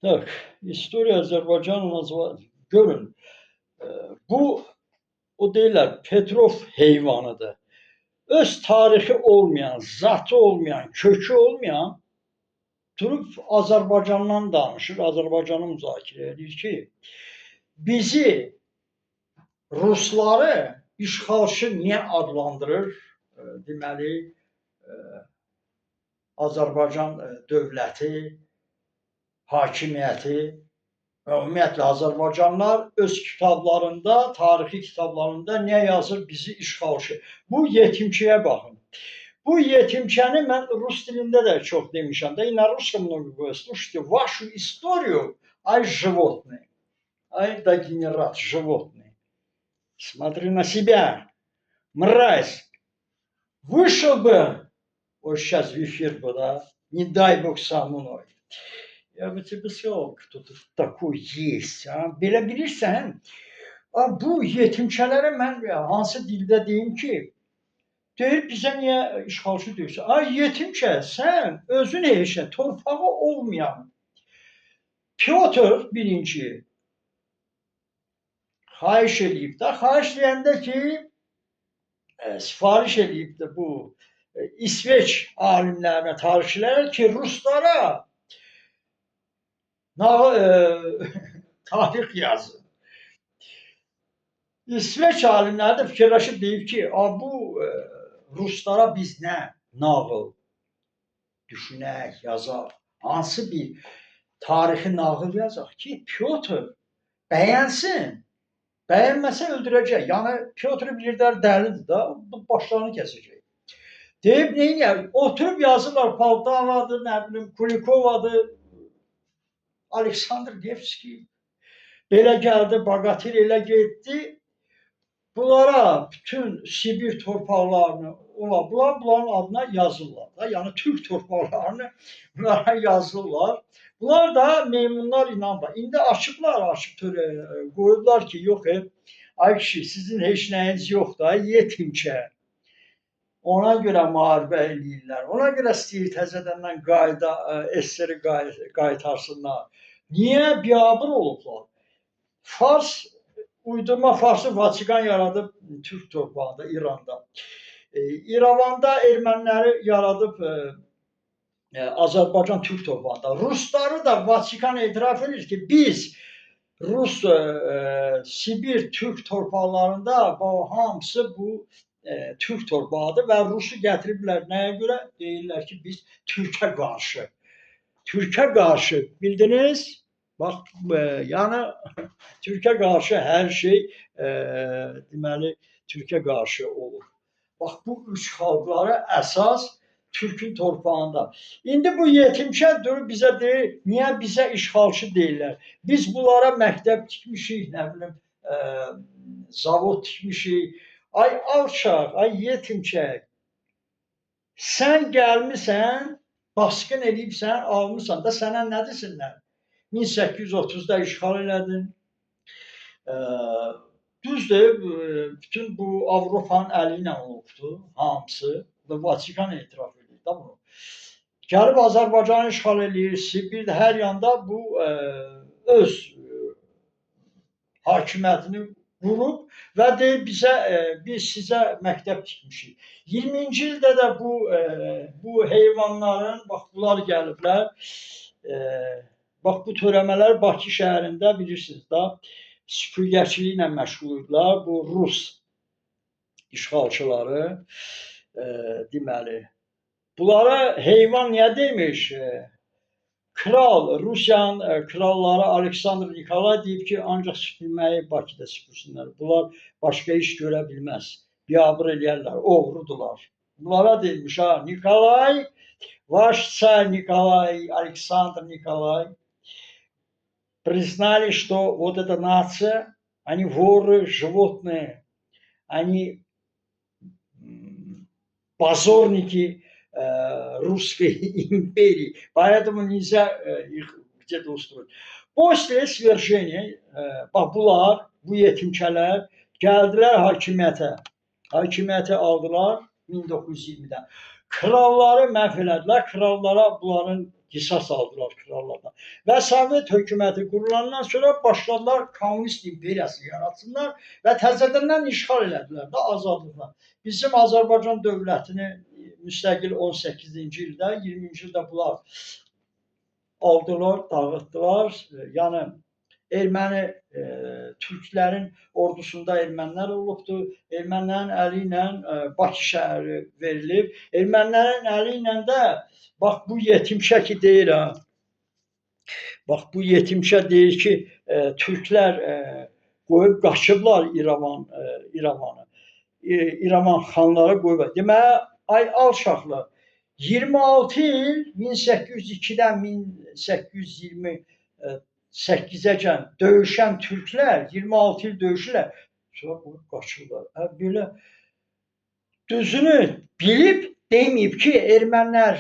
Tak, historia Azərbaycanın görün, e, bu o deyirlər Petrov heyvanıdır. Öz tarixi olmayan, zatı olmayan, kökü olmayan durub Azərbaycandan danışır, Azərbaycanı müzakirə edir ki, bizi Rusları işğalçı niyə adlandırır? Deməli, e, Azərbaycan dövləti, hakimiyyəti və ümumiyyətlə Azərbaycanlılar öz kitablarında, tarixi kitablarında nə yazır? Bizi işğalçı. Bu yetimçiyə baxın. Bu yetimçəni mən rus dilində də çox demişəm də. И на русском много говорю. Слушайте, вашу историю, ай животные, ай дегенерат животные. Смотри на себя, мразь. Вышел бы, вот сейчас в эфир бы, да, не дай бог со мной. Я бы тебе сказал, кто-то такой есть. Belə bilirsən, bu yetimçələrə mən hansı dildə deyim ki, deyir bizə niyə işğalçı deyirsən? Yetimçə, sən özün eşə, torpağı olmayan Pyotr birinci xahiş edib də, xahiş edəndə ki, sifariş edib də bu İsveç alimlərinə, tarixçilərə ki, ruslara tarix yazın. İsveç alimləri də fikirləşib deyib ki, bu ruslara biz nə nağıl düşünək, yazaq, hansı bir tarixi nağıl yazaq ki, Pyotr bəyənsin, bəyənməsə öldürəcək. Yəni Pyotr bilirlər dəlidir da, başlarını kəsəcək. Deyib neyniyər? Oturub yazırlar Poltavadır, nə bilim, Kulikovadır, Aleksandr Nevski belə gəldi, Bagatil elə getdi. Bunlara bütün Sibir torpaqlarını, bunların adına yazırlar da. Yəni Türk torpaqlarını bunlara yazırlar. Bunlar da meymunlar inanmır. İndi açıblar, qoyublar ki, yox, ay kişi, sizin heç nəyiniz yoxdur, yetimçə. Ona görə müharibə eləyirlər. Ona görə istəyir təzədəndən SSR-i qaytarsınlar. Niyə biabır olublar? Fars, uydurma Farsı Vatikan yaradıb Türk torpağında, İranda. İrəvanda erməniləri yaradıb Azərbaycan Türk torpağında. Rusları da Vatikan etiraf edir ki, biz Rus Sibir Türk torpaqlarında hamısı bu Türk torpağıdır və Rusu gətiriblər. Nəyə görə? Deyirlər ki, biz Türkə qarşı. Türkə qarşı, bildiniz? Bax, yəni Türkə qarşı hər şey deməli Türkə qarşı olur. Bax, bu üç xalqlara əsas Türkün torpağında. İndi bu yetimçə durub bizə deyir, niyə bizə işğalçı deyirlər? Biz bunlara məktəb tikmişik, nə bilim, zavod tikmişik. Ay alçaq, ay yetimçək. Sən gəlmisən, basqın edibsən, almışsan da sənə nə desinlər? 1830-da işğal elədin. Düzdür, bütün bu Avropanın əli ilə olubdu, hamısı. Vatikan etiraf edir də bunu. Gəlib Azərbaycanı işğal edir, Sibirdə hər yanda bu öz hakimiyyətini qurub və deyir bizə, biz sizə məktəb tikmişik. 20-ci ildə də bu heyvanların, bax bunlar gəliblər, bax bu törəmələr Bakı şəhərində bilirsiniz da, süpürgəçiliklə məşğul idilər. Bu Rus işğalçıları, deməli. Bunlara heyvan niyə demiş? Kral, Rusiyanın kralları Aleksandr Nikolay deyib ki, ancaq süpürməyi Bakıda süpürsünlər. Bunlar başqa iş görə bilməz. Biabır eləyərlər, oğrudular. Bunlara deyilmiş, Nikolay, ваш царь Николай, Александр Николай, признали, что вот эта нация, они воры, животные, они позорники Русской империи, поэтому нельзя их где-то устроить. После свержения bunlar, bu yetimçələr gəldilər hakimiyyətə. Hakimiyyəti aldılar 1920-də. Kralları məhv elədilər. Krallara bunların qisas aldılar krallardan. Və Sovet hökuməti qurulandan sonra başladılar kommunist imperiyası yaratsınlar və təzədən işğal elədilər də azadlıqla. Bizim Azərbaycan dövlətini müstəqil 18-ci ildə, 20-ci ildə bunlar aldılar, dağıtdılar. Yəni erməni türklərin ordusunda ermənilər olubdu. Ermənilərin əli ilə Bakı şəhəri verilib. Ermənilərin əli ilə də bax bu yetimşə ki deyir ha. Bax bu yetimşə deyir ki, türklər qoyub qaçıblar İrəvanı. İrəvan xanları qoyub. Deməli ay alçaqlar 26 il 1802-dən 1828-əcən döyüşən türklər 26 il döyüşürlər. Sonra qoyub qaçırlar. Belə düzünü bilib deməyib ki, ermənilər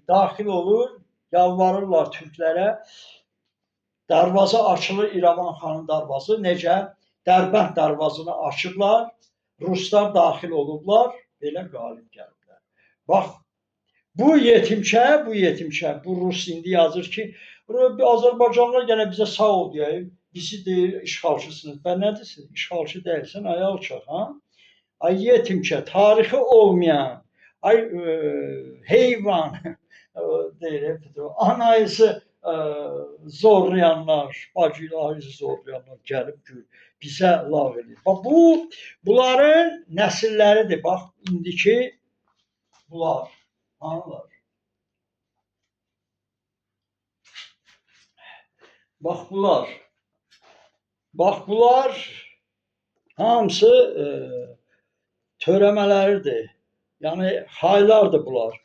daxil olur, yalvarırlar türklərə. Darvaza açılır, İrəvan xanın darvazı. Necə? Dərbənd darvazını açıblar, ruslar daxil olublar, belə qalib gəliblər. Bax, bu yetimçə, bu rus indi yazır ki, Azərbaycanlılar gənə bizə sağ ol deyib, bizi deyir işğalçısınız. Bən nə desin? İşğalçı deyilsən, ay alçaq, ha? Ay yetimçə, tarixi olmayan, ay heyvan, deyir, anayızı zorlayanlar, bacıları zorlayanlar gəlib gör, bizə lağ edir. Bax, bunların nəsilləridir. Bax, indiki bunlar, anlar. Bax, bunlar hamısı törəmələridir. Yəni, haylardır bunlar.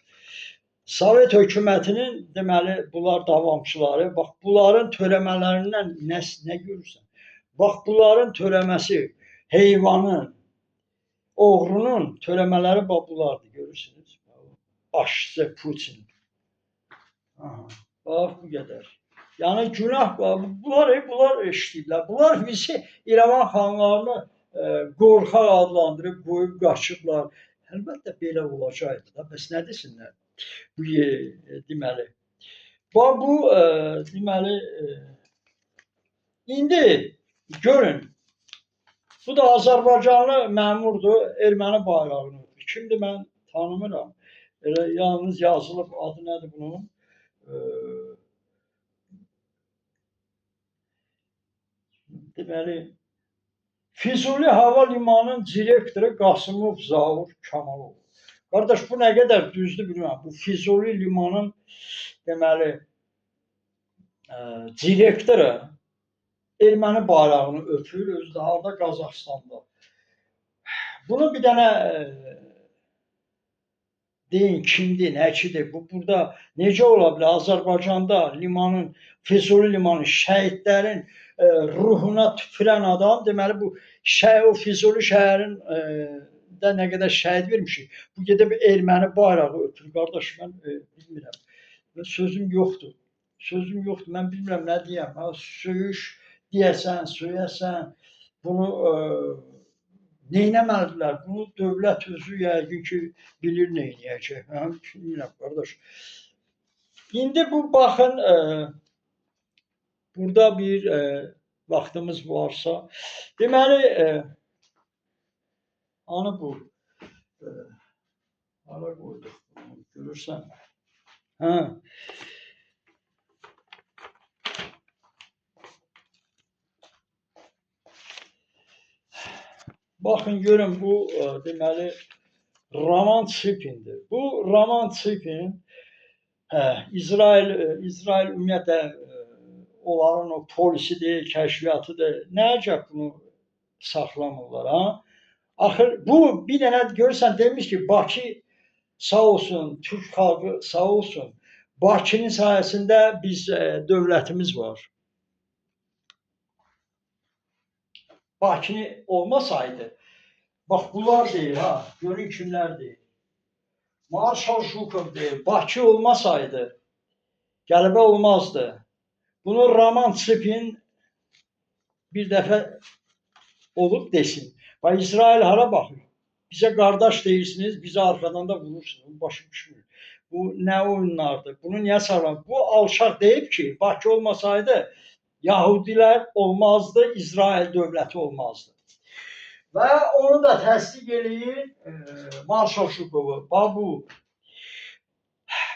Sovet hökumətinin deməli bunlar davamçıları, bax bunların törəmələrindən nə görürsən? Bax bunların törəməsi, heyvanın, oğrunun törəmələri bax bunlardır, görürsünüz. Başçı Putin. Bax bu qədər. Yəni günah bunlar eşitdilər. Bunlar bizi İrəvan xanlarını qorxaq adlandırıb qoyub qaçıblar. Əlbəttə belə olacaqdı da. Bəs nə desinlər? Bu deməli. Bax bu deməli indi görün. Bu da Azərbaycanlı məmurdur, erməni bayrağını. Kimdir mən tanımıram. Elə yalnız yazılıb adı nədir bunun? Deməli Füzuli Hava Limanının direktoru Qasımov Zaur Kamalov. Qardaş, bu nə qədər düzdür bilmirəm. Bu Füzuli Limanının deməli direktoru erməni bayrağını öpür, özü də harda Qazaxstanda. Bunu bir dənə deyin kimdir, nəçidir? Bu burada necə ola bilər? Azərbaycanda limanın, Füzuli limanı şəhidlərin ruhuna tüpürən adam, deməli bu o Füzuli şəhərin də nə qədər şəhid vermişik. Bu gedib erməni bayrağı öpür. Qardaş, mən bilmirəm. Sözüm yoxdur. Mən bilmirəm nə deyəm. Söyüş deyəsən, söyəsən, bunu neynəməlidirlər? Bunu dövlət özü yəqin ki, bilir neynəyəcək. Bilmirəm, qardaş. İndi bu, baxın, burada bir vaxtımız varsa, deməli, anı bu, hara qoyduq, görürsən. Baxın, görün, bu deməli Roman Tsipindir. Bu Roman Tsipin İsrail ümumiyyətlə onların o polisidir, kəşfiyyatıdır. Nə əcəb bunu saxlamırlar, ha? Axır, bu bir dənə görürsən demiş ki, Bakı sağ olsun, Türk xalqı sağ olsun. Bakının sayəsində biz dövlətimiz var. Bakını olmasaydı, bax bunlar deyir ha, görün kimlər deyir. Marshal Jukov deyir, Bakı olmasaydı, qələbə olmazdı. Bunu Roman Tsipin bir dəfə olub desin. Bax, İsrail hara baxır? Bizə qardaş deyirsiniz, bizə arxadan da vurursunuz. Başım düşmür. Bu ne oyunlardır? Bunu niye sağlam? Bu alçak deyip ki Bakı olmasaydı Yahudiler olmazdı, İsrail devleti olmazdı. Ve onu da təsdiq eləyir Marshal Şukovu. Bu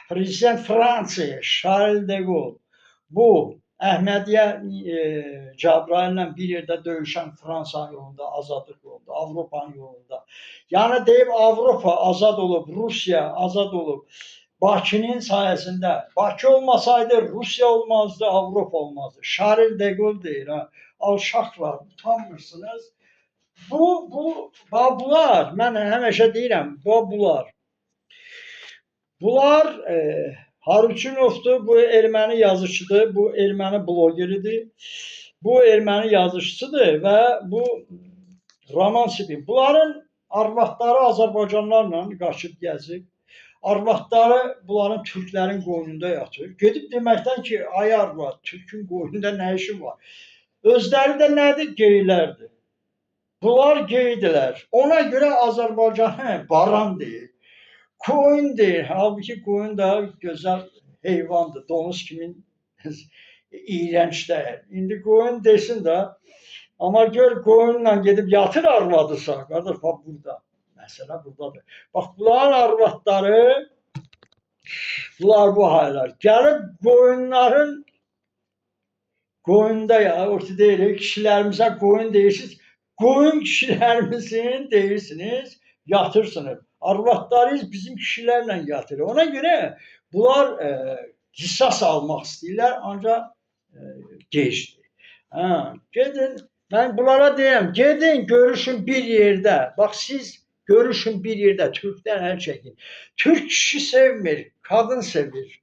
Prezident Fransaya Charles de Gaulle, bu Əhmədiyyə Cəbrayillə bir yerdə döyüşən Fransanın yolunda, azadlıq yolunda, Avropanın yolunda. Yəni deyib Avropa azad olub, Rusiya azad olub. Bakının sayəsində. Bakı olmasaydı Rusiya olmazdı, Avropa olmazdı. Charles de Gaulle deyir, ha. Alçaqlar, utanmırsınız. Bunlar, mən həmişə deyirəm, bunlar Haruçunovdur, bu erməni yazıçıdır, bu erməni blogeridir, bu erməni yazıçısıdır və bu roman tipir. Bunların arvadları Azərbaycanlarla qaçıb gəzib, arvadları bunların türklərin qoynunda yatır. Gedib deməkdən ki, ay arvad, türkün qoynunda nə işin var? Özləri də nədir? Geylərdir. Bunlar geydilər. Ona görə Azərbaycanı baran deyir. Koyun deyir. Halbuki koyun da gözəl heyvandır. Donuz kimi iğrənc deyil. İndi koyun desin də. Amma gör koyunla gedib yatır arvadısa. Qardaş, bax burada. Məsələ buradadır. Bax, bunların arvadları, bunlar bu haylar. Gəlib koyunların koyunda ya, orta deyirik, kişilərimizə koyun deyirsiniz. Koyun kişilərimizin deyirsiniz, yatırsınız. Arvadlarınız bizim kişilərlə yatır. Ona görə bunlar qisas almaq istəyirlər, ancaq gecdir. Gedin, mən bunlara deyirəm, gedin görüşün bir yerdə. Bax, siz görüşün bir yerdə, Türkdən əl çəkin. Türk kişi sevmir, kadın sevir.